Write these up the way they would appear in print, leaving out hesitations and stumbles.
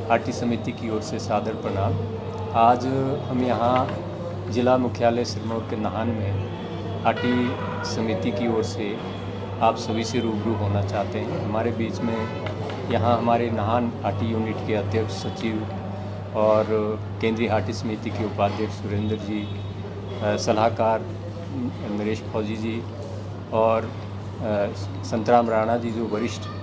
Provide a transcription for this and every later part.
हाटी समिति की ओर से सादर प्रणाम। आज हम यहाँ जिला मुख्यालय सिरमौर के नाहन में हाटी समिति की ओर से आप सभी से रूबरू होना चाहते हैं। हमारे बीच में यहाँ हमारे नाहन हाटी यूनिट के अध्यक्ष सचिव और केंद्रीय हाटी समिति के उपाध्यक्ष सुरेंद्र जी, सलाहकार नरेश फौजी जी और संतराम राणा जी जो वरिष्ठ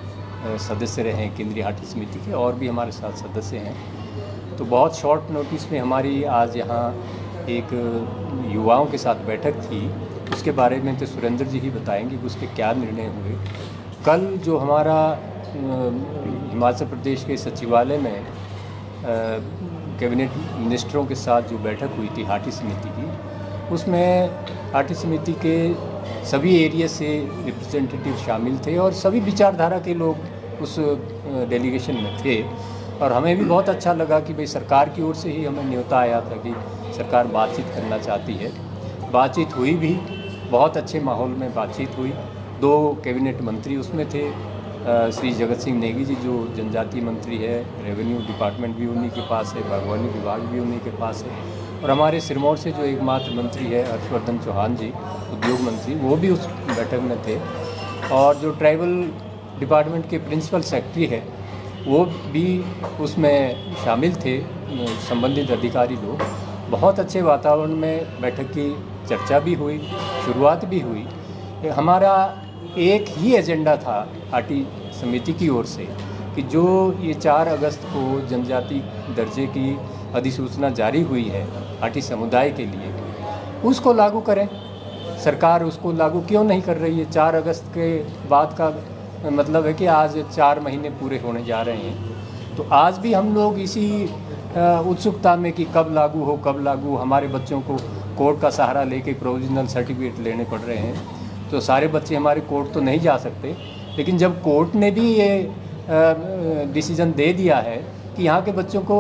सदस्य रहे हैं केंद्रीय हाटी समिति के, और भी हमारे साथ सदस्य हैं। तो बहुत शॉर्ट नोटिस में हमारी आज यहाँ एक युवाओं के साथ बैठक थी। उसके बारे में तो सुरेंद्र जी ही बताएंगे कि उसके क्या निर्णय हुए। कल जो हमारा हिमाचल प्रदेश के सचिवालय में कैबिनेट मिनिस्टरों के साथ जो बैठक हुई थी हाटी समिति की, उसमें हाटी समिति के सभी एरिया से रिप्रेजेंटेटिव शामिल थे और सभी विचारधारा के लोग उस डेलीगेशन में थे। और हमें भी बहुत अच्छा लगा कि भाई सरकार की ओर से ही हमें न्योता आया था कि सरकार बातचीत करना चाहती है। बातचीत हुई भी, बहुत अच्छे माहौल में बातचीत हुई। 2 कैबिनेट मंत्री उसमें थे, श्री जगत सिंह नेगी जी जो जनजातीय मंत्री है, रेवेन्यू डिपार्टमेंट भी उन्हीं के पास है, बागवानी विभाग भी उन्हीं के पास है, और हमारे सिरमौर से जो एकमात्र मंत्री है हर्षवर्धन चौहान जी, उद्योग मंत्री, वो भी उस बैठक में थे। और जो ट्राइबल डिपार्टमेंट के प्रिंसिपल सेक्रेटरी है वो भी उसमें शामिल थे, संबंधित अधिकारी लोग। बहुत अच्छे वातावरण में बैठक की चर्चा भी हुई, शुरुआत भी हुई। हमारा एक ही एजेंडा था हाटी समिति की ओर से कि जो ये 4 अगस्त को जनजाति दर्जे की अधिसूचना जारी हुई है हाटी समुदाय के लिए, उसको लागू करें। सरकार उसको लागू क्यों नहीं कर रही है? 4 अगस्त के बाद का मतलब है कि आज 4 महीने पूरे होने जा रहे हैं। तो आज भी हम लोग इसी उत्सुकता में कि कब लागू हो, कब लागू हो। हमारे बच्चों को कोर्ट का सहारा लेके प्रोविजनल सर्टिफिकेट लेने पड़ रहे हैं। तो सारे बच्चे हमारे कोर्ट तो नहीं जा सकते, लेकिन जब कोर्ट ने भी ये डिसीज़न दे दिया है कि यहाँ के बच्चों को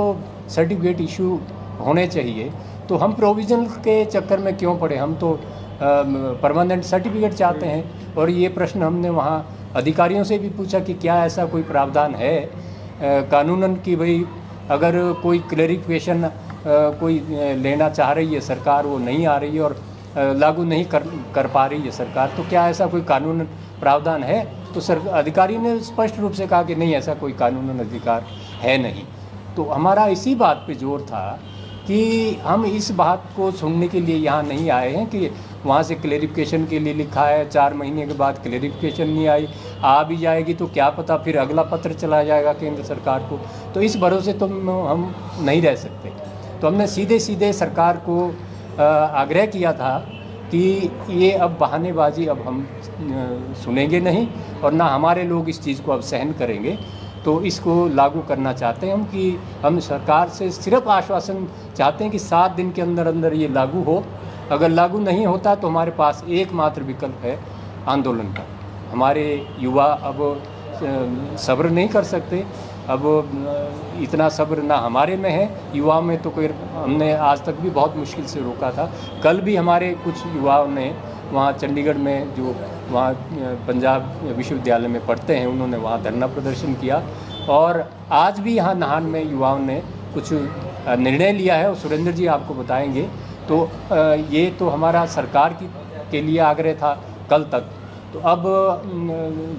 सर्टिफिकेट इशू होने चाहिए, तो हम प्रोविजनल के चक्कर में क्यों पड़े? हम तो परमानेंट सर्टिफिकेट चाहते हैं। और ये प्रश्न हमने वहाँ अधिकारियों से भी पूछा कि क्या ऐसा कोई प्रावधान है कानूनन कि भाई अगर कोई क्लैरिफिकेशन कोई लेना चाह रही है सरकार, वो नहीं आ रही है और लागू नहीं कर पा रही है सरकार, तो क्या ऐसा कोई कानूनन प्रावधान है? तो अधिकारी ने स्पष्ट रूप से कहा कि नहीं, ऐसा कोई कानूनन अधिकार है नहीं। तो हमारा इसी बात पे जोर था कि हम इस बात को सुनने के लिए यहाँ नहीं आए हैं कि वहाँ से क्लैरिफिकेशन के लिए लिखा है, 4 महीने के बाद क्लैरिफिकेशन नहीं आई, आ भी जाएगी तो क्या पता फिर अगला पत्र चला जाएगा केंद्र सरकार को। तो इस भरोसे तो हम नहीं रह सकते। तो हमने सीधे सीधे सरकार को आग्रह किया था कि ये अब बहानेबाजी अब हम सुनेंगे नहीं, और ना हमारे लोग इस चीज़ को अब सहन करेंगे। तो इसको लागू करना चाहते हैं हम कि हम सरकार से सिर्फ आश्वासन चाहते हैं कि 7 दिन के अंदर अंदर ये लागू हो। अगर लागू नहीं होता तो हमारे पास एकमात्र विकल्प है आंदोलन का। हमारे युवा अब सब्र नहीं कर सकते। अब इतना सब्र ना हमारे में है, युवाओं में तो कोई, हमने आज तक भी बहुत मुश्किल से रोका था। कल भी हमारे कुछ युवाओं ने वहाँ चंडीगढ़ में जो वहाँ पंजाब विश्वविद्यालय में पढ़ते हैं, उन्होंने वहाँ धरना प्रदर्शन किया। और आज भी यहाँ नाहन में युवाओं ने कुछ निर्णय लिया है और सुरेंद्र जी आपको बताएंगे। तो ये तो हमारा सरकार के लिए आग्रह था कल तक। तो अब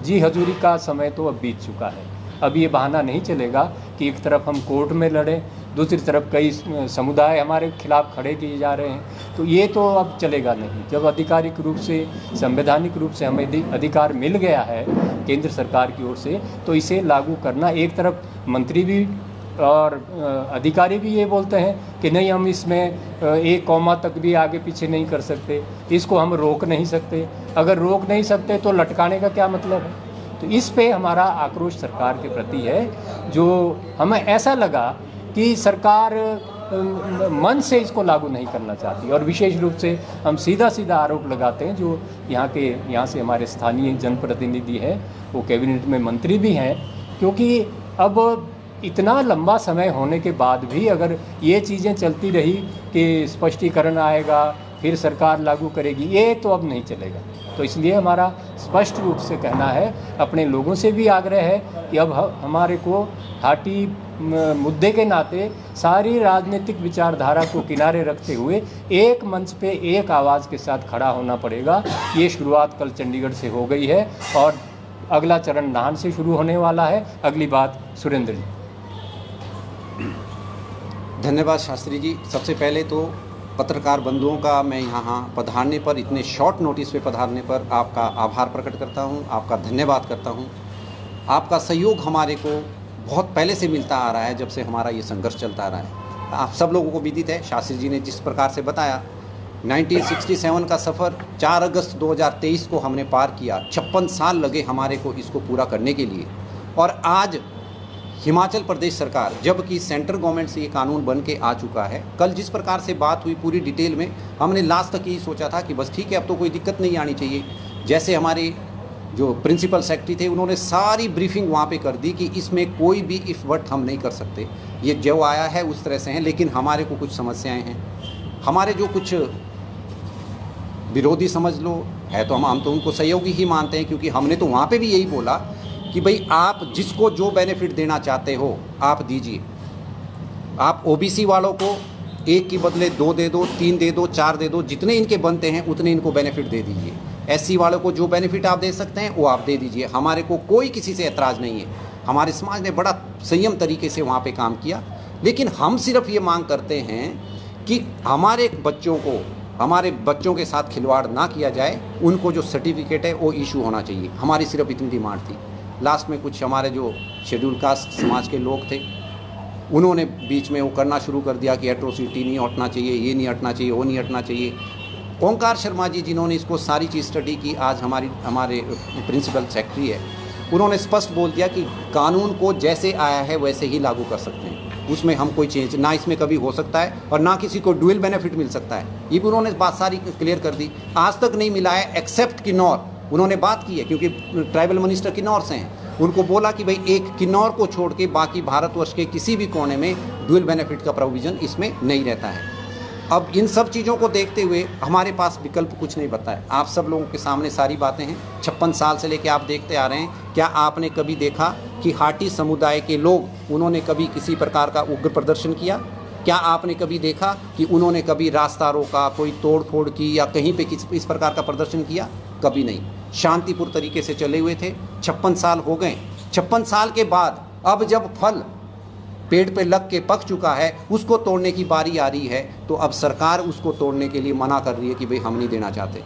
जी हजूरी का समय तो अब बीत चुका है। अब ये बहाना नहीं चलेगा कि एक तरफ हम कोर्ट में लड़ें, दूसरी तरफ कई समुदाय हमारे खिलाफ खड़े किए जा रहे हैं। तो ये तो अब चलेगा नहीं। जब आधिकारिक रूप से, संवैधानिक रूप से हमें अधिकार मिल गया है केंद्र सरकार की ओर से, तो इसे लागू करना, एक तरफ मंत्री भी और अधिकारी भी ये बोलते हैं कि नहीं, हम इसमें 1 कॉमा तक भी आगे पीछे नहीं कर सकते, इसको हम रोक नहीं सकते। अगर रोक नहीं सकते तो लटकाने का क्या मतलब है? तो इस पे हमारा आक्रोश सरकार के प्रति है। जो हमें ऐसा लगा कि सरकार मन से इसको लागू नहीं करना चाहती, और विशेष रूप से हम सीधा सीधा आरोप लगाते हैं जो यहाँ से हमारे स्थानीय जनप्रतिनिधि हैं, वो कैबिनेट में मंत्री भी हैं, क्योंकि अब इतना लंबा समय होने के बाद भी अगर ये चीज़ें चलती रही कि स्पष्टीकरण आएगा फिर सरकार लागू करेगी, ये तो अब नहीं चलेगा। तो इसलिए हमारा स्पष्ट रूप से कहना है, अपने लोगों से भी आग्रह है कि अब हमारे को हाटी मुद्दे के नाते सारी राजनीतिक विचारधारा को किनारे रखते हुए एक मंच पे एक आवाज़ के साथ खड़ा होना पड़ेगा। ये शुरुआत कल चंडीगढ़ से हो गई है और अगला चरण नाहन से शुरू होने वाला है। अगली बात सुरेंद्र जी। धन्यवाद शास्त्री जी। सबसे पहले तो पत्रकार बंधुओं का मैं यहाँ पधारने पर, इतने शॉर्ट नोटिस पे पधारने पर आपका आभार प्रकट करता हूँ, आपका धन्यवाद करता हूँ। आपका सहयोग हमारे को बहुत पहले से मिलता आ रहा है, जब से हमारा ये संघर्ष चलता आ रहा है। आप सब लोगों को विदित है, शास्त्री जी ने जिस प्रकार से बताया, 1967 का सफ़र 4 अगस्त 2023 को हमने पार किया। 56 साल लगे हमारे को इसको पूरा करने के लिए। और आज हिमाचल प्रदेश सरकार, जबकि सेंट्रल गवर्नमेंट से ये कानून बन के आ चुका है, कल जिस प्रकार से बात हुई पूरी डिटेल में, हमने लास्ट तक यही सोचा था कि बस ठीक है, अब तो कोई दिक्कत नहीं आनी चाहिए। जैसे हमारे जो प्रिंसिपल सेक्रेटरी थे, उन्होंने सारी ब्रीफिंग वहाँ पे कर दी कि इसमें कोई भी इफ वर्ड हम नहीं कर सकते, ये जो आया है उस तरह से हैं। लेकिन हमारे को कुछ समस्याएं हैं, हमारे जो कुछ विरोधी समझ लो है, तो हम तो उनको सहयोगी ही मानते हैं, क्योंकि हमने तो वहाँ पे भी यही बोला कि भाई आप जिसको जो बेनिफिट देना चाहते हो आप दीजिए। आप ओबीसी वालों को 1 के बदले 2 दे दो, 3 दे दो, 4 दे दो, जितने इनके बनते हैं उतने इनको बेनिफिट दे दीजिए। एससी वालों को जो बेनिफिट आप दे सकते हैं वो आप दे दीजिए। हमारे को कोई किसी से ऐतराज़ नहीं है। हमारे समाज ने बड़ा संयम तरीके से वहाँ पे काम किया। लेकिन हम सिर्फ ये मांग करते हैं कि हमारे बच्चों के साथ खिलवाड़ ना किया जाए। उनको जो सर्टिफिकेट है वो इशू होना चाहिए। हमारी सिर्फ इतनी डिमांड थी। लास्ट में कुछ हमारे जो शेड्यूल कास्ट समाज के लोग थे, उन्होंने बीच में वो करना शुरू कर दिया कि एट्रोसिटी नहीं हटना चाहिए, ये नहीं हटना चाहिए, वो नहीं हटना चाहिए। ओंकार शर्मा जी, जिन्होंने इसको सारी चीज़ स्टडी की, आज हमारे प्रिंसिपल सेक्रेटरी है, उन्होंने स्पष्ट बोल दिया कि कानून को जैसे आया है वैसे ही लागू कर सकते हैं। उसमें हम कोई चेंज ना इसमें कभी हो सकता है और ना किसी को ड्यूअल बेनिफिट मिल सकता है। ये भी उन्होंने बात सारी क्लियर कर दी। आज तक नहीं मिला है एक्सेप्ट किन्नौर। उन्होंने बात की है, क्योंकि ट्राइबल मिनिस्टर किन्नौर से हैं। उनको बोला कि भाई एक किन्नौर को छोड़ के बाकी भारतवर्ष के किसी भी कोने में ड्यूअल बेनिफिट का प्रोविज़न इसमें नहीं रहता है। अब इन सब चीज़ों को देखते हुए हमारे पास विकल्प कुछ नहीं बता है। आप सब लोगों के सामने सारी बातें हैं। 56 साल से लेकर आप देखते आ रहे हैं। क्या आपने कभी देखा कि हाटी समुदाय के लोग उन्होंने कभी किसी प्रकार का उग्र प्रदर्शन किया? क्या आपने कभी देखा कि उन्होंने कभी रास्ता रोका, कोई तोड़ फोड़ की या कहीं पे इस प्रकार का प्रदर्शन किया? कभी नहीं। शांतिपूर्ण तरीके से चले हुए थे। 56 साल हो गए। 56 साल के बाद अब जब फल पेड़ पे लग के पक चुका है, उसको तोड़ने की बारी आ रही है, तो अब सरकार उसको तोड़ने के लिए मना कर रही है कि भाई हम नहीं देना चाहते।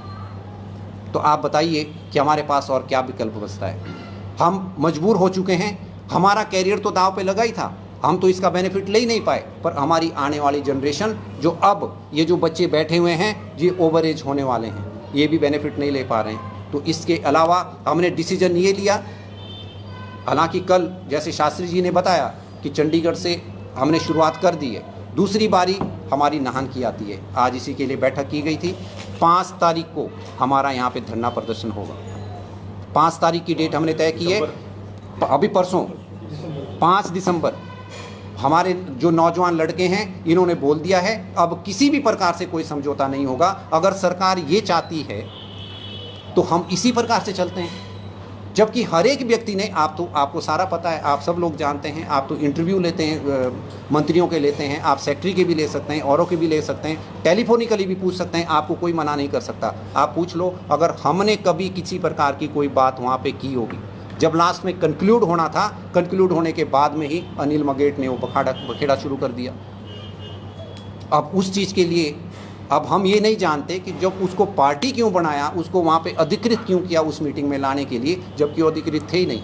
तो आप बताइए कि हमारे पास और क्या विकल्प बचता है? हम मजबूर हो चुके हैं। हमारा कैरियर तो दांव पे लगा ही था। हम तो इसका बेनिफिट ले ही नहीं पाए, पर हमारी आने वाली जनरेशन, जो अब ये जो बच्चे बैठे हुए हैं, ये ओवर एज होने वाले हैं, ये भी बेनिफिट नहीं ले पा रहे हैं। तो इसके अलावा हमने डिसीजन ये लिया, हालांकि कल जैसे शास्त्री जी ने बताया कि चंडीगढ़ से हमने शुरुआत कर दी है। दूसरी बारी हमारी नाहन की आती है। आज इसी के लिए बैठक की गई थी। 5 तारीख को हमारा यहाँ पे धरना प्रदर्शन होगा। 5 तारीख की डेट हमने तय की है, अभी परसों 5 दिसंबर। हमारे जो नौजवान लड़के हैं, इन्होंने बोल दिया है अब किसी भी प्रकार से कोई समझौता नहीं होगा। अगर सरकार ये चाहती है तो हम इसी प्रकार से चलते हैं। जबकि हर एक व्यक्ति ने, आपको सारा पता है, आप सब लोग जानते हैं, आप तो इंटरव्यू लेते हैं, मंत्रियों के लेते हैं, आप सेक्रेटरी के भी ले सकते हैं, औरों के भी ले सकते हैं, टेलीफोनिकली भी पूछ सकते हैं, आपको कोई मना नहीं कर सकता। आप पूछ लो अगर हमने कभी किसी प्रकार की कोई बात वहाँ पे की होगी। जब लास्ट में कंक्लूड होना था, कंक्लूड होने के बाद में ही अनिल मगेट ने वो बखेड़ा शुरू कर दिया। अब उस चीज़ के लिए अब हम ये नहीं जानते कि जब उसको पार्टी क्यों बनाया, उसको वहाँ पे अधिकृत क्यों किया उस मीटिंग में लाने के लिए, जबकि वो अधिकृत थे ही नहीं।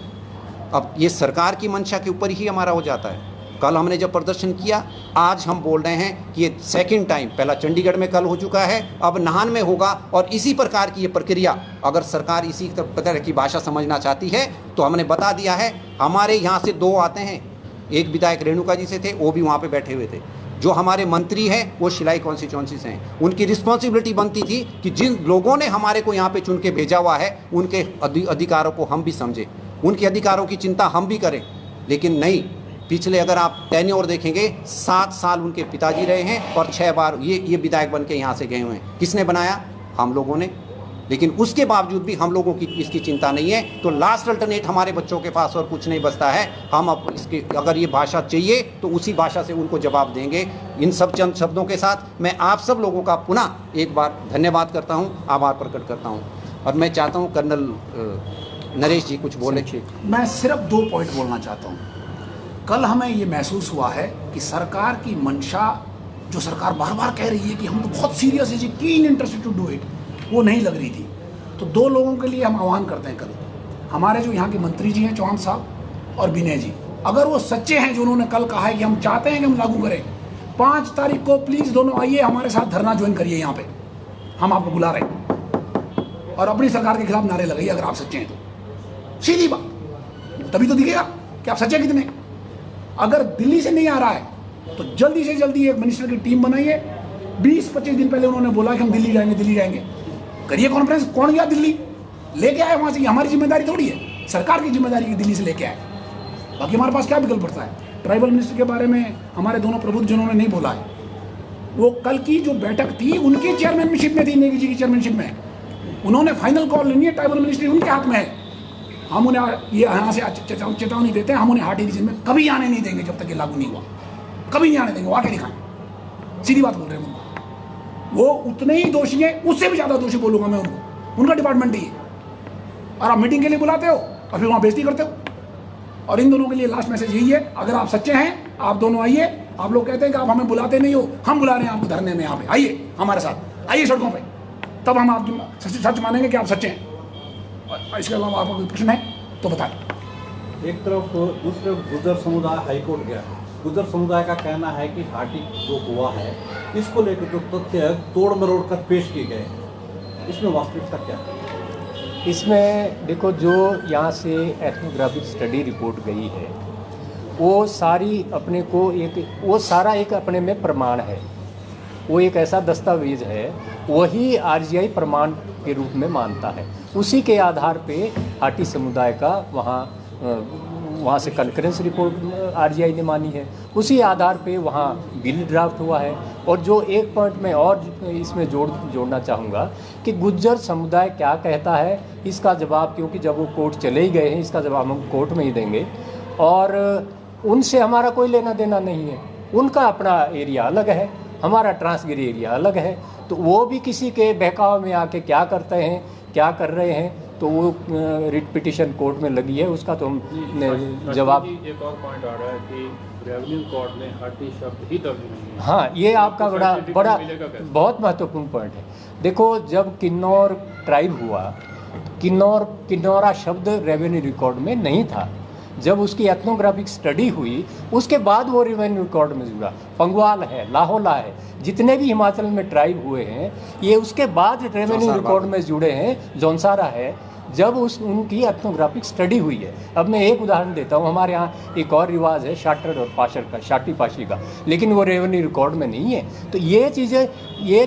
अब ये सरकार की मंशा के ऊपर ही हमारा हो जाता है। कल हमने जब प्रदर्शन किया, आज हम बोल रहे हैं कि ये सेकंड टाइम, पहला चंडीगढ़ में कल हो चुका है, अब नाहन में होगा। और इसी प्रकार की ये प्रक्रिया, अगर सरकार इसी प्रकार की भाषा समझना चाहती है तो हमने बता दिया है। हमारे यहाँ से 2 आते हैं, एक विधायक रेणुका जी से थे, वो भी वहाँ पर बैठे हुए थे। जो हमारे मंत्री हैं वो शिलाई कॉन्स्टिट्यूंसी से हैं। उनकी रिस्पॉन्सिबिलिटी बनती थी कि जिन लोगों ने हमारे को यहाँ पे चुन के भेजा हुआ है, उनके अधिकारों को हम भी समझें, उनके अधिकारों की चिंता हम भी करें। लेकिन नहीं, पिछले अगर आप टेन्योर देखेंगे, 7 साल उनके पिताजी रहे हैं और 6 बार ये विधायक बन के यहाँ से गए हुए हैं। किसने बनाया? हम लोगों ने। लेकिन उसके बावजूद भी हम लोगों की इसकी चिंता नहीं है। तो लास्ट अल्टरनेट हमारे बच्चों के पास और कुछ नहीं बचता है। हम अब इसके अगर ये भाषा चाहिए तो उसी भाषा से उनको जवाब देंगे। इन सब चंद शब्दों के साथ मैं आप सब लोगों का पुनः एक बार धन्यवाद करता हूँ, आभार प्रकट करता हूँ। और मैं चाहता हूँ कर्नल नरेश जी कुछ बोले। मैं सिर्फ 2 पॉइंट बोलना चाहता हूँ। कल हमें ये महसूस हुआ है कि सरकार की मंशा, जो सरकार बार बार कह रही है कि हम तो बहुत सीरियस है जी, कीन इंटरेस्टेड टू डू इट, वो नहीं लग रही थी। तो 2 लोगों के लिए हम आह्वान करते हैं कल, हमारे जो यहाँ के मंत्री जी हैं चौहान साहब और विनय जी, अगर वो सच्चे हैं जो उन्होंने कल कहा है कि हम चाहते हैं कि हम लागू करें, 5 तारीख को प्लीज़ दोनों आइए हमारे साथ धरना ज्वाइन करिए यहाँ पे, हम आपको बुला रहे हैं, और अपनी सरकार के खिलाफ नारे लगाइए अगर आप सच्चे हैं तो। सीधी बात, तभी तो दिखेगा कि आप सच्चे कितने। अगर दिल्ली से नहीं आ रहा है तो जल्दी से जल्दी एक मिनिस्टर की टीम बनाइए। 20-25 दिन पहले उन्होंने बोला कि हम दिल्ली जाएंगे, दिल्ली जाएंगे, करिए कॉन्फ्रेंस। कौन गया दिल्ली? लेके आए वहाँ से, हमारी जिम्मेदारी थोड़ी है, सरकार की जिम्मेदारी है दिल्ली से लेके आए। बाकी हमारे पास क्या विकल्प पड़ता है? ट्राइबल मिनिस्टर के बारे में हमारे दोनों प्रबुद्धजनों ने नहीं बोला है। वो कल की जो बैठक थी उनकी चेयरमैनशिप में थी, नेगी जी की चेयरमैनशिप में। उन्होंने फाइनल कॉल लेनी है, ट्राइबल मिनिस्ट्री उनके हाथ में है। हम उन्हें ये यहाँ से चेतावनी देते हैं, हम उन्हें हार्टी रीजन में कभी आने नहीं देंगे जब तक ये लागू नहीं हुआ, कभी नहीं आने देंगे। वो आके दिखाएं, सीधी बात बोल रहे हैं। वो उतने ही दोषी है, उससे भी ज़्यादा दोषी बोलूँगा मैं उनको, उनका डिपार्टमेंट ही है। और आप मीटिंग के लिए बुलाते हो और फिर वहाँ बेइज्जती करते हो। और इन दोनों के लिए लास्ट मैसेज यही है, अगर आप सच्चे हैं आप दोनों आइए। आप लोग कहते हैं कि आप हमें बुलाते नहीं हो, हम बुला रहे हैं आपको धरने में, यहाँ पे आइए हमारे साथ, आइए सड़कों पे, तब हम आप सच मानेंगे कि आप सच्चे हैं। और इसके अलावा आपका कोई प्रश्न है तो बताएं। एक तरफ दूसरे गुर्जर समुदाय हाईकोर्ट गया, गुर्जर समुदाय का कहना है कि हाटी जो हुआ है इसको लेकर जो तथ्य तोड़ मरोड़ कर पेश किए गए, इसमें वास्तविकता क्या है? इसमें देखो, जो यहाँ से एथनोग्राफिक स्टडी रिपोर्ट गई है वो सारी अपने को वो सारा एक अपने में प्रमाण है। वो एक ऐसा दस्तावेज है, वही आरजीआई प्रमाण के रूप में मानता है। उसी के आधार पे हाटी समुदाय का वहाँ से कॉन्फ्रेंस रिपोर्ट आरजीआई ने मानी है, उसी आधार पे वहाँ बिल ड्राफ्ट हुआ है। और जो एक पॉइंट में और इसमें जोड़ना चाहूँगा कि गुज्जर समुदाय क्या कहता है, इसका जवाब, क्योंकि जब वो कोर्ट चले ही गए हैं, इसका जवाब हम कोर्ट में ही देंगे। और उनसे हमारा कोई लेना देना नहीं है, उनका अपना एरिया अलग है, हमारा ट्रांसगिरी एरिया अलग है। तो वो भी किसी के बहकाव में आके क्या करते हैं, क्या कर रहे हैं, तो वो रिट पिटिशन कोर्ट में लगी है, उसका तो हम जवाब। एक और पॉइंट आ रहा है कि रेवेन्यू कोर्ट ने हाटी शब्द ही दर्ज नहीं है। हाँ, ये आपका बड़ा बहुत महत्वपूर्ण पॉइंट है। देखो, जब किन्नौर ट्राइब हुआ, किन्नौरा शब्द रेवेन्यू रिकॉर्ड में नहीं था। जब उसकी एथनोग्राफिक स्टडी हुई उसके बाद वो रेवेन्यू रिकॉर्ड में जुड़ा। पंगवाल है, लाहौला है, जितने भी हिमाचल में ट्राइब हुए हैं ये उसके बाद रेवेन्यू रिकॉर्ड में जुड़े हैं। जौनसारा है, जब उनकी एथनोग्राफिक स्टडी हुई है। अब मैं एक उदाहरण देता हूँ, हमारे यहाँ एक और रिवाज है शाटर और पाशर का, शाटी पाशी का, लेकिन वो रेवेन्यू रिकॉर्ड में नहीं है। तो ये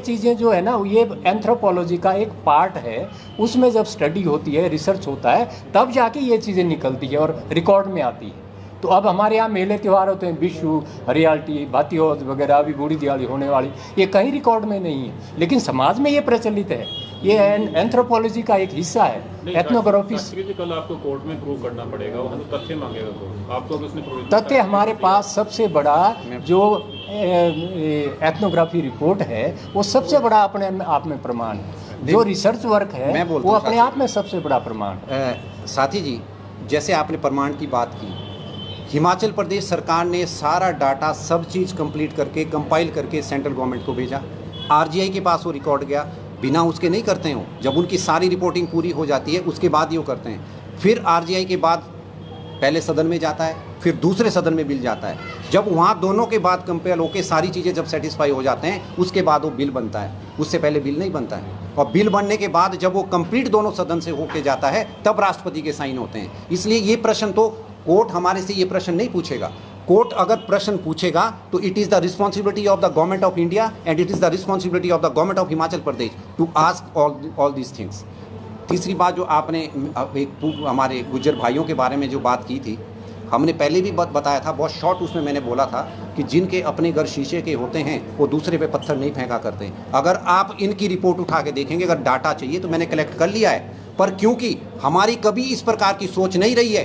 चीज़ें जो है ना, ये एंथ्रोपोलॉजी का एक पार्ट है। उसमें जब स्टडी होती है, रिसर्च होता है, तब जाके ये चीज़ें निकलती है और रिकॉर्ड में आती है। तो अब हमारे यहाँ मेले त्यौहार होते हैं, विशु, हरियाल्टी, भातीयोज वगैरह, अभी बूढ़ी दिवाली होने वाली, ये कहीं रिकॉर्ड में नहीं है, लेकिन समाज में ये प्रचलित है। ये एंथ्रोपोलॉजी का एक हिस्सा है, एथनोग्राफी। कल आपको कोर्ट में प्रूव करना पड़ेगा, वो तथ्य मांगेगा कोर्ट, आपको किसने प्रूव? तथ्य हमारे पास सबसे बड़ा जो एथनोग्राफी रिपोर्ट है वो सबसे बड़ा अपने आप में प्रमाण है। जो रिसर्च वर्क है वो अपने आप में सबसे बड़ा प्रमाण है। साथी जी, जैसे आपने प्रमाण की बात की, हिमाचल प्रदेश सरकार ने सारा डाटा, सब चीज़ कंप्लीट करके, कंपाइल करके सेंट्रल गवर्नमेंट को भेजा। आरजीआई के पास वो रिकॉर्ड गया, बिना उसके नहीं करते हो। जब उनकी सारी रिपोर्टिंग पूरी हो जाती है उसके बाद ये करते हैं। फिर आरजीआई के बाद पहले सदन में जाता है, फिर दूसरे सदन में बिल जाता है। जब वहाँ दोनों के बाद कंपेयर होकर सारी चीज़ें जब सेटिस्फाई हो जाते हैं उसके बाद वो बिल बनता है, उससे पहले बिल नहीं बनता है। और बिल बनने के बाद जब वो कंप्लीट दोनों सदन से होके जाता है तब राष्ट्रपति के साइन होते हैं। इसलिए ये प्रश्न तो कोर्ट हमारे से ये प्रश्न नहीं पूछेगा। कोर्ट अगर प्रश्न पूछेगा तो it is the responsibility of the government of India and it is the responsibility of the government of Himachal Pradesh to ask all these things. तीसरी बात जो आपने एक हमारे गुज्जर भाइयों के बारे में जो बात की थी, हमने पहले भी बताया था, बहुत शॉर्ट उसमें मैंने बोला था कि जिनके अपने घर शीशे के होते हैं वो दूसरे पे पत्थर नहीं फेंका करते। अगर आप इनकी रिपोर्ट उठा के देखेंगे, अगर डाटा चाहिए तो मैंने कलेक्ट कर लिया है, पर क्योंकि हमारी कभी इस प्रकार की सोच नहीं रही है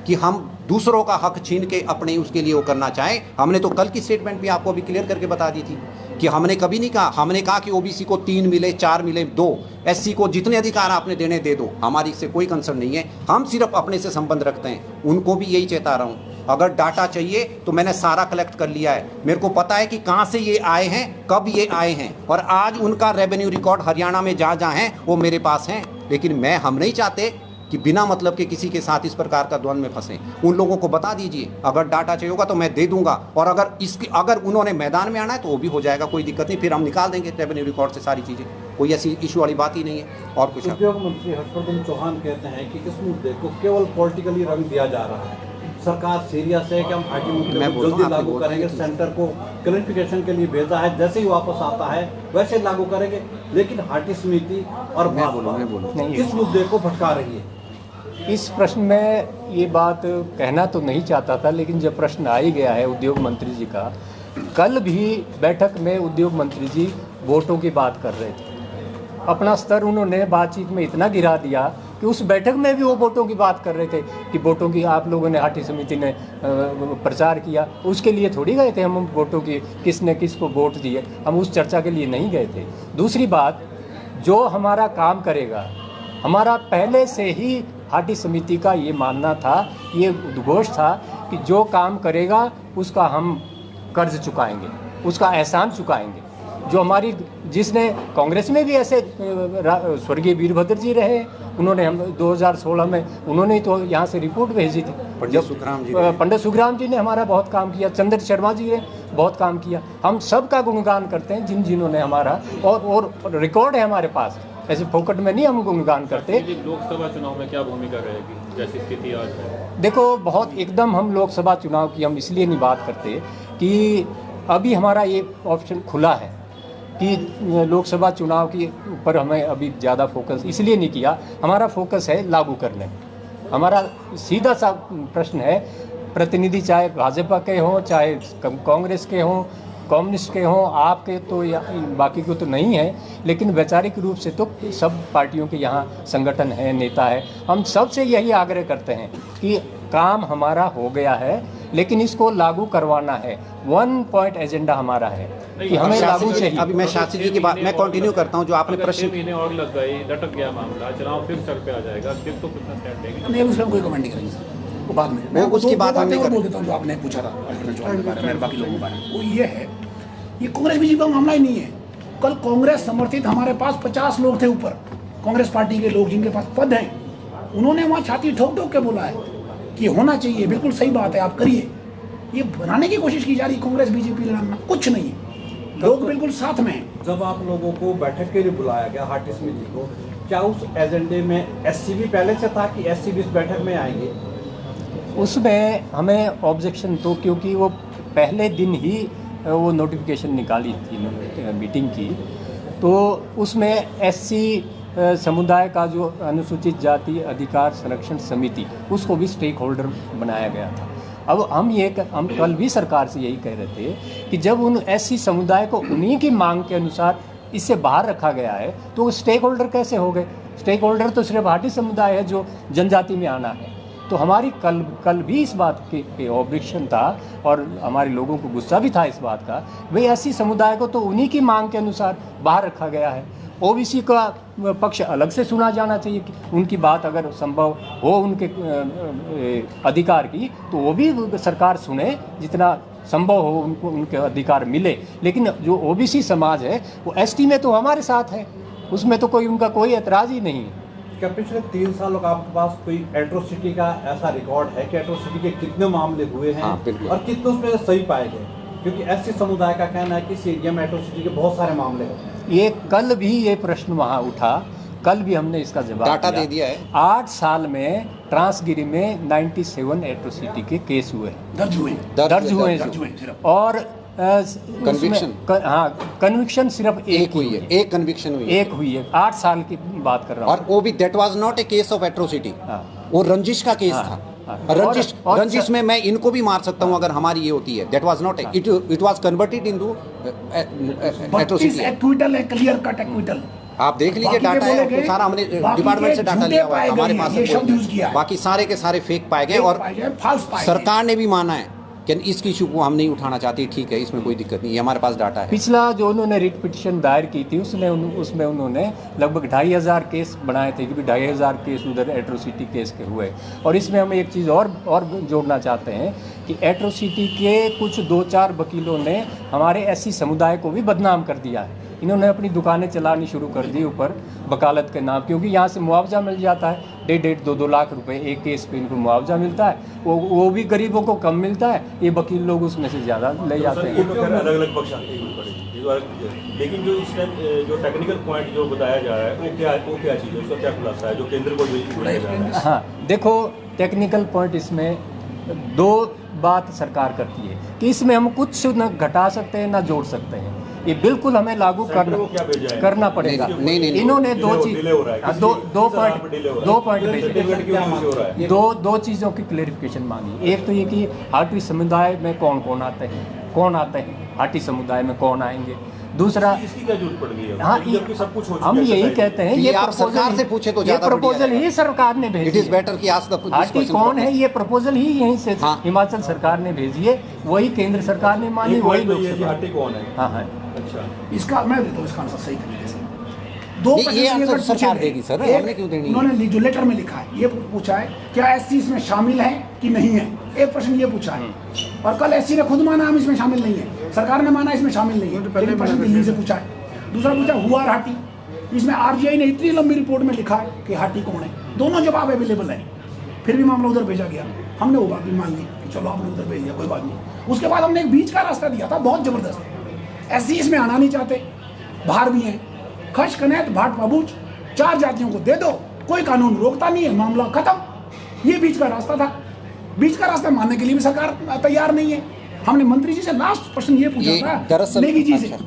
कि हम दूसरों का हक छीन के अपने उसके लिए वो करना चाहें। हमने तो कल की स्टेटमेंट भी आपको अभी क्लियर करके बता दी थी कि हमने कभी नहीं कहा, हमने कहा कि ओबीसी को 3 मिले, 4 मिले, 2, एससी को जितने अधिकार आपने देने दे दो, हमारी इससे कोई कंसर्न नहीं है। हम सिर्फ अपने से संबंध रखते हैं। उनको भी यही चेता रहा हूँ, अगर डाटा चाहिए तो मैंने सारा कलेक्ट कर लिया है। मेरे को पता है कि कहाँ से ये आए हैं, कब ये आए हैं, और आज उनका रेवेन्यू रिकॉर्ड हरियाणा में जहाँ जहाँ हैं वो मेरे पास हैं। लेकिन हम नहीं चाहते कि बिना मतलब के किसी के साथ इस प्रकार का द्वंद्व में फंसे। उन लोगों को बता दीजिए, अगर डाटा चाहिए होगा तो मैं दे दूंगा, और अगर उन्होंने मैदान में आना है तो वो भी हो जाएगा, कोई दिक्कत नहीं। फिर हम निकाल देंगे रेवेन्यू रिकॉर्ड से सारी चीज़ें, कोई ऐसी इशू वाली बात ही नहीं है। और कुछ उद्योग मंत्री हर्षवर्धन चौहान कहते हैं कि इस मुद्दे को केवल पॉलिटिकली रंग दिया जा रहा है, सरकार सीरियस है कि हम हाटी मुद्दे को जल्दी लागू करेंगे, सेंटर को क्लैरिफिकेशन के लिए भेजा है, जैसे ही वापस आता है वैसे लागू करेंगे। लेकिन हाटी समिति और भाजपा इस मुद्दे को भटका रही है। इस प्रश्न में ये बात कहना तो नहीं चाहता था, लेकिन जब प्रश्न आ ही गया है उद्योग मंत्री जी का, कल भी बैठक में उद्योग मंत्री जी वोटों की बात कर रहे थे। अपना स्तर उन्होंने बातचीत में इतना गिरा दिया कि उस बैठक में भी वो वोटों की बात कर रहे थे कि वोटों की आप लोगों ने, हाटी समिति ने प्रचार किया, उसके लिए थोड़ी गए थे हम वोटों की, किसने किसको वोट दिए, हम उस चर्चा के लिए नहीं गए थे। दूसरी बात, जो हमारा काम करेगा, हमारा पहले से ही हाटी समिति का ये मानना था, ये उद्घोष था कि जो काम करेगा उसका हम कर्ज चुकाएंगे, उसका एहसान चुकाएंगे। जो हमारी, जिसने कांग्रेस में भी ऐसे स्वर्गीय वीरभद्र जी रहे, उन्होंने हम 2016 में उन्होंने तो यहाँ से रिपोर्ट भेजी थी। पंडित सुखराम जी ने हमारा बहुत काम किया, चंद्र शर्मा जी ने बहुत काम किया। हम सब का गुणगान करते हैं जिन्होंने हमारा, और रिकॉर्ड है हमारे पास, ऐसे फोकट में नहीं हम गुणगान करते। लोकसभा चुनाव में क्या भूमिका रहेगी जैसी स्थिति आज है? देखो, बहुत एकदम हम लोकसभा चुनाव की हम इसलिए नहीं बात करते कि अभी हमारा ये ऑप्शन खुला है कि लोकसभा चुनाव के ऊपर हमें अभी ज़्यादा फोकस इसलिए नहीं किया। हमारा फोकस है लागू करने में। हमारा सीधा सा प्रश्न है, प्रतिनिधि चाहे भाजपा के हों, चाहे कांग्रेस के हों, कम्युनिस्ट के हों, आपके तो या बाकी को तो नहीं है, लेकिन वैचारिक रूप से तो सब पार्टियों के यहाँ संगठन है, नेता है। हम सबसे यही आग्रह करते हैं कि काम हमारा हो गया है, लेकिन इसको लागू करवाना है। 1 पॉइंट एजेंडा हमारा है कि हमें लागू चाहिए। अभी मैं शास्त्री जी की बात मैं कंटिन्यू करता हूँ, जो आपने प्रश्न, 6 महीने और लग गए, लटक गया मामला, चुनाव फिर सर पे आ जाएगा, फिर तो कितना स्टैंड लेंगे? नहीं, उसमें कोई कमेंट नहीं करेंगे, वो बाद में मैं उसकी बात हम नहीं कर बोल देता हूँ। जो आपने पूछा था मेरे बाकी लोगों के बारे में, वो ये है, ये कांग्रेस बीजेपी का मामला ही नहीं है। कल कांग्रेस समर्थित हमारे पास 50 लोग थे ऊपर, कांग्रेस पार्टी के लोग जिनके पास पद हैं, उन्होंने वहाँ छाती ठोक ठोक के बोला है कि होना चाहिए, बिल्कुल सही बात है, आप करिए। ये बनाने की कोशिश की जा रही कांग्रेस बीजेपी लड़ना, कुछ नहीं है, लोग बिल्कुल साथ में हैं। जब आप लोगों को बैठक के लिए बुलाया गया हाटी समिति को, क्या उस एजेंडे में एससी भी पहले से था कि एससी भी इस बैठक में आएंगे? उसमें हमें ऑब्जेक्शन तो, क्योंकि वो पहले दिन ही वो नोटिफिकेशन निकाली थी मीटिंग की, तो उसमें एससी समुदाय का जो अनुसूचित जाति अधिकार संरक्षण समिति, उसको भी स्टेक होल्डर बनाया गया था। अब हम कल भी सरकार से यही कह रहे थे कि जब उन एससी समुदाय को उन्हीं की मांग के अनुसार इससे बाहर रखा गया है, तो वो स्टेक होल्डर कैसे हो गए? स्टेक होल्डर तो सिर्फ हाटी समुदाय है जो जनजाति में आना है। तो हमारी कल भी इस बात पे ऑब्जेक्शन था, और हमारे लोगों को गुस्सा भी था इस बात का, भाई एससी समुदाय को तो उन्हीं की मांग के अनुसार बाहर रखा गया है। ओबीसी का पक्ष अलग से सुना जाना चाहिए कि उनकी बात अगर संभव हो उनके अधिकार की, तो वो भी सरकार सुने, जितना संभव हो उनको उनके अधिकार मिले। लेकिन जो ओबीसी समाज है वो एसटी में तो हमारे साथ है, उसमें तो उनका कोई एतराज़ ही नहीं है। क्या पिछले 3 सालों का आपके पास कोई एट्रोसिटी का ऐसा रिकॉर्ड है कि एट्रोसिटी के कितने मामले हुए हैं? हाँ, बिल्कुल। और कितने उसमें सही पाए गए? क्योंकि एससी समुदाय का कहना है कि इस एरिया में एट्रोसिटी के बहुत सारे मामले हैं। ये कल भी ये प्रश्न वहाँ उठा, कल भी हमने इसका जवाब डाटा दे दिया है। 8 साल में ट्रांसगिरी में 97 एट्रोसिटी के केस हुए, दर्ज हुए सिर्फ। और कन्विक्शन, हाँ, कन्विक्शन सिर्फ एक हुई है, एक कन्विक्शन हुई है। 8 साल की बात कर रहा हूँ। और वो भी that was not a case of atrocity, वो रंजिश का केस था। रंजिश में मैं इनको भी मार सकता हूं अगर हमारी ये होती है। That was not it was converted into 32 acquittal है, क्लियर कट एक्विटल। आप देख लीजिए डाटा है, तो सारा हमने डिपार्टमेंट से डाटा लिया हुआ है, हमारे पास है, बाकी सारे के सारे फेक पाए गए और सरकार ने भी माना है कि इस इशू को हम नहीं उठाना चाहते। ठीक है, इसमें कोई दिक्कत नहीं है, हमारे पास डाटा है। पिछला जो उन्होंने रिट पिटिशन दायर की थी उसमें उन्होंने लगभग 2500 केस बनाए थे, क्योंकि 2500 केस उधर एट्रोसिटी केस के हुए। और इसमें हम एक चीज़ और जोड़ना चाहते हैं कि एट्रोसिटी के कुछ 2-4 वकीलों ने हमारे एससी समुदाय को भी बदनाम कर दिया है। इन्होंने अपनी दुकानें चलानी शुरू कर दी ऊपर वकालत के नाम, क्योंकि यहाँ से मुआवजा मिल जाता है 1.5-2 लाख रुपए एक केस पे इनको मुआवजा मिलता है। वो भी गरीबों को कम मिलता है, ये वकील लोग उसमें से ज़्यादा ले जाते हैं। अलग अलग पक्ष आते हैं, लेकिन जो इस टाइम जो टेक्निकल पॉइंट जो बताया जा रहा है वो क्या चीज़ है, उसका क्या खुलासा है जो केंद्र को बताया जा रहा है? हाँ, देखो टेक्निकल पॉइंट इसमें 2 बात सरकार करती है कि इसमें हम कुछ न घटा सकते हैं ना जोड़ सकते हैं। ये बिल्कुल हमें लागू करना पड़ेगा। नहीं। इन्होंने 2 पॉइंट दो चीज़ों की क्लेरिफिकेशन मांगी। एक तो ये कि हाटी समुदाय में कौन आते हैं, हाटी समुदाय में कौन आएंगे। दूसरा, इसकी क्या जरूरत पड़ गई है? हाँ, जबकि सब कुछ हो चुका हम है, यही कहते हैं ये आप सरकार से पूछे तो ये प्रपोजल ही सरकार ने भेजी। इट इज बेटर कि आज तक हाटी कौन है, ये प्रपोजल ही यहीं से हिमाचल सरकार ने भेजी है, वही केंद्र सरकार ने मानी, वही लोग। हाटी कौन है? हाँ। अच्छा, इसका मैं देता हूँ इसका आंसर सही तरीके से। ये आंसर सरकार देगी सर, हमने क्यों देनी? उन्होंने जो लेटर में लिखा है ये पूछा है क्या एससी इसमें शामिल है कि नहीं है, एक प्रश्न ये पूछा है। और कल एससी ने खुद माना हम इसमें शामिल नहीं है, सरकार ने माना इसमें शामिल नहीं है, पहले प्रश्न दिल्ली से पूछा है। दूसरा पूछा हुआ हाटी, इसमें आरजीआई ने इतनी लंबी रिपोर्ट में लिखा है कि हाटी कौन है, दोनों जवाब अवेलेबल है। फिर भी मामला उधर भेजा गया, हमने वो बात भी मान ली कि चलो आपने उधर भेज दिया, कोई बात नहीं। उसके बाद हमने एक बीच का रास्ता दिया था बहुत जबरदस्त। एससी इसमें आना नहीं चाहते, बाहर भी हैं, खश कनैत भाट पबूच 4 जातियों को दे दो, कोई कानून रोकता नहीं है, मामला खत्म। ये बीच का रास्ता था। बीच का रास्ता मानने के लिए भी सरकार तैयार नहीं है। हमने मंत्री जी से लास्ट प्रश्न ये पूछा था नेगी जी से,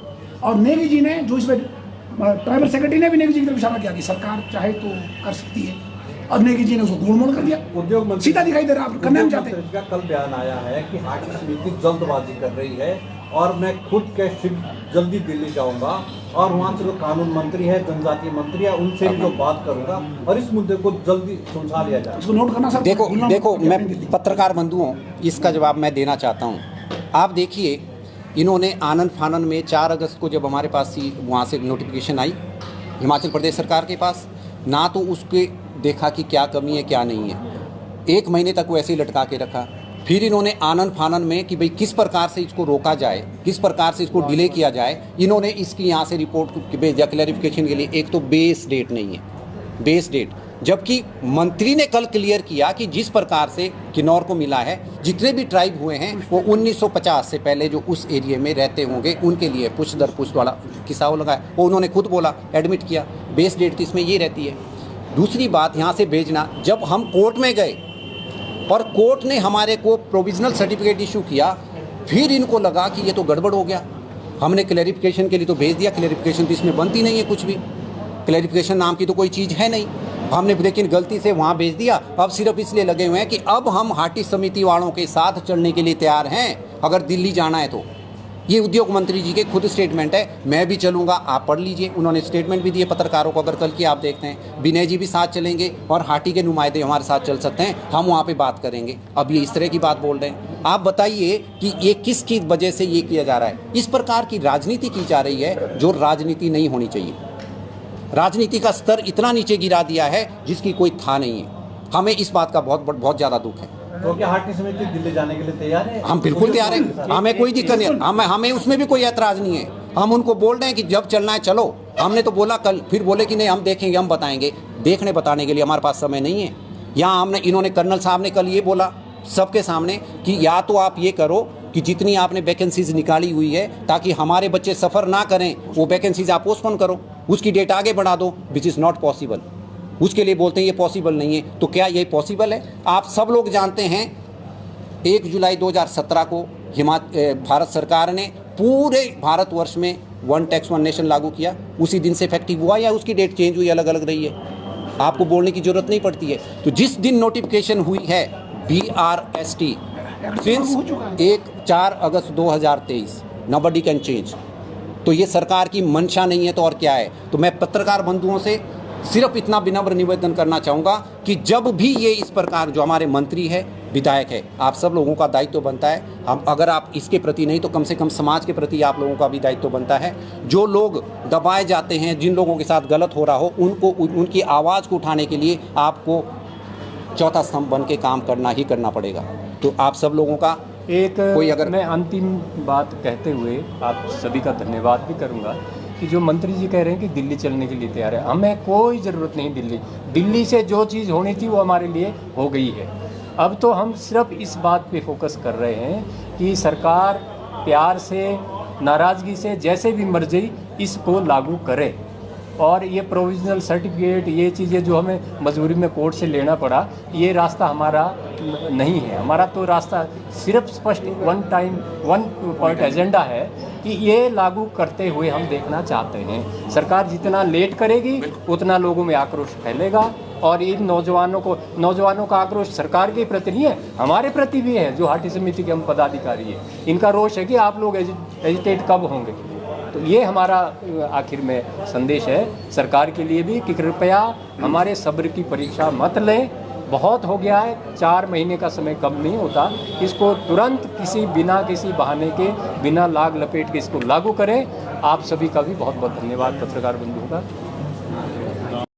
और नेगी जी ने जो इसमें ट्राइबल सेक्रेटरी ने भी नेगी जी की तरफ इशारा किया कि सरकार चाहे तो कर सकती है, और नेगी जी ने उसको गोल मोड़ कर दिया। उद्योग मंत्री सीधा दिखाई दे रहा है, करना चाहते हैं। का कल बयान आया है कि हाटी समिति जल्दबाजी कर रही है और मैं खुद के जल्दी दिल्ली जाऊंगा और वहाँ से जो कानून मंत्री है, जनजातीय मंत्री है, उनसे भी जो बात करूंगा और इस मुद्दे को जल्दी सुलझा लिया जाए। इसको नोट करना सर। देखो मैं पत्रकार बंधुओं इसका जवाब मैं देना चाहता हूँ। आप देखिए, इन्होंने आनंद फानन में 4 अगस्त को जब हमारे पास वहाँ से नोटिफिकेशन आई हिमाचल प्रदेश सरकार के पास, ना तो उसके देखा कि क्या कमी है क्या नहीं है, 1 महीने तक वो ऐसे ही लटका के रखा। फिर इन्होंने आनंद फानन में कि भाई किस प्रकार से इसको रोका जाए, किस प्रकार से इसको डिले किया जाए, इन्होंने इसकी यहाँ से रिपोर्ट भेजा क्लैरिफिकेशन के लिए। एक तो बेस डेट नहीं है, बेस डेट, जबकि मंत्री ने कल क्लियर किया कि जिस प्रकार से किन्नौर को मिला है, जितने भी ट्राइब हुए हैं वो 1950 से पहले जो उस एरिया में रहते होंगे उनके लिए पुष्ट दर पुष्ट वाला किस्सा हो लगा है, वो उन्होंने खुद बोला, एडमिट किया। बेस डेट तो इसमें ये रहती है। दूसरी बात, यहाँ से भेजना, जब हम कोर्ट में गए और कोर्ट ने हमारे को प्रोविजनल सर्टिफिकेट इशू किया, फिर इनको लगा कि ये तो गड़बड़ हो गया। हमने क्लैरिफिकेशन के लिए तो भेज दिया, क्लैरिफिकेशन तो इसमें बनती नहीं है कुछ भी, क्लैरिफिकेशन नाम की तो कोई चीज़ है नहीं। हमने लेकिन गलती से वहाँ भेज दिया। अब सिर्फ इसलिए लगे हुए हैं कि अब हम हाटी समिति वालों के साथ चलने के लिए तैयार हैं अगर दिल्ली जाना है तो। ये उद्योग मंत्री जी के खुद स्टेटमेंट है, मैं भी चलूँगा, आप पढ़ लीजिए। उन्होंने स्टेटमेंट भी दिए पत्रकारों को, अगर कल की आप देखते हैं विनय जी भी साथ चलेंगे और हाटी के नुमाइंदे हमारे साथ चल सकते हैं, हम वहाँ पे बात करेंगे। अब ये इस तरह की बात बोल रहे हैं। आप बताइए कि ये किसकी वजह से ये किया जा रहा है? इस प्रकार की राजनीति की जा रही है जो राजनीति नहीं होनी चाहिए। राजनीति का स्तर इतना नीचे गिरा दिया है जिसकी कोई था नहीं है। हमें इस बात का बहुत ज़्यादा दुख है। तो क्या हाटी समिति दिल्ली जाने के लिए तैयार है? हम बिल्कुल तैयार हैं, हमें कोई दिक्कत नहीं, हमें उसमें भी कोई ऐतराज़ नहीं है। हम उनको बोल रहे हैं कि जब चलना है चलो। हमने तो बोला कल, फिर बोले कि नहीं हम देखेंगे, हम बताएंगे। देखने बताने के लिए हमारे पास समय नहीं है। यहाँ इन्होंने कर्नल साहब ने कल ये बोला सबके सामने कि या तो आप ये करो कि जितनी आपने वैकेंसीज निकाली हुई है ताकि हमारे बच्चे सफ़र ना करें, वो वैकेंसीज आप पोस्टपोन करो, उसकी डेट आगे बढ़ा दो, विच इज़ नॉट पॉसिबल। उसके लिए बोलते हैं ये पॉसिबल नहीं है। तो क्या ये पॉसिबल है? आप सब लोग जानते हैं 1 जुलाई 2017 को भारत सरकार ने पूरे भारतवर्ष में 1 टैक्स 1 नेशन लागू किया। उसी दिन से इफेक्टिव हुआ या उसकी डेट चेंज हुई, अलग अलग रही है? आपको बोलने की ज़रूरत नहीं पड़ती है। तो जिस दिन नोटिफिकेशन हुई है BRST since 4 August 2023 nobody can change. तो ये सरकार की मंशा नहीं है तो और क्या है। तो मैं पत्रकार बंधुओं से सिर्फ इतना विनम्र निवेदन करना चाहूँगा कि जब भी ये इस प्रकार, जो हमारे मंत्री है, विधायक है, आप सब लोगों का दायित्व बनता है, हम अगर आप इसके प्रति नहीं तो कम से कम समाज के प्रति आप लोगों का भी दायित्व बनता है। जो लोग दबाए जाते हैं, जिन लोगों के साथ गलत हो रहा हो, उनको उनकी आवाज़ को उठाने के लिए आपको चौथा स्तंभ बन के काम करना ही करना पड़ेगा। तो आप सब लोगों का कोई अगर मैं अंतिम बात कहते हुए आप सभी का धन्यवाद भी करूंगा कि जो मंत्री जी कह रहे हैं कि दिल्ली चलने के लिए तैयार है, हमें कोई ज़रूरत नहीं दिल्ली से जो चीज़ होनी थी वो हमारे लिए हो गई है। अब तो हम सिर्फ इस बात पे फोकस कर रहे हैं कि सरकार प्यार से, नाराज़गी से, जैसे भी मर्जी इसको लागू करे। और ये प्रोविजनल सर्टिफिकेट, ये चीज़ें जो हमें मजबूरी में कोर्ट से लेना पड़ा, ये रास्ता हमारा नहीं है। हमारा तो रास्ता सिर्फ स्पष्ट वन पॉइंट एजेंडा है कि ये लागू करते हुए हम देखना चाहते हैं। सरकार जितना लेट करेगी उतना लोगों में आक्रोश फैलेगा, और इन नौजवानों का आक्रोश सरकार के प्रति नहीं है, हमारे प्रति भी है, जो हाटी समिति के हम पदाधिकारी हैं। इनका रोष है कि आप लोग एजिटेट कब होंगे। तो ये हमारा आखिर में संदेश है सरकार के लिए भी कि कृपया हमारे सब्र की परीक्षा मत लें। बहुत हो गया है, 4 महीने का समय कम नहीं होता। इसको तुरंत बिना किसी बहाने के, बिना लाग लपेट के इसको लागू करें। आप सभी का भी बहुत बहुत धन्यवाद पत्रकार बंधुओं का।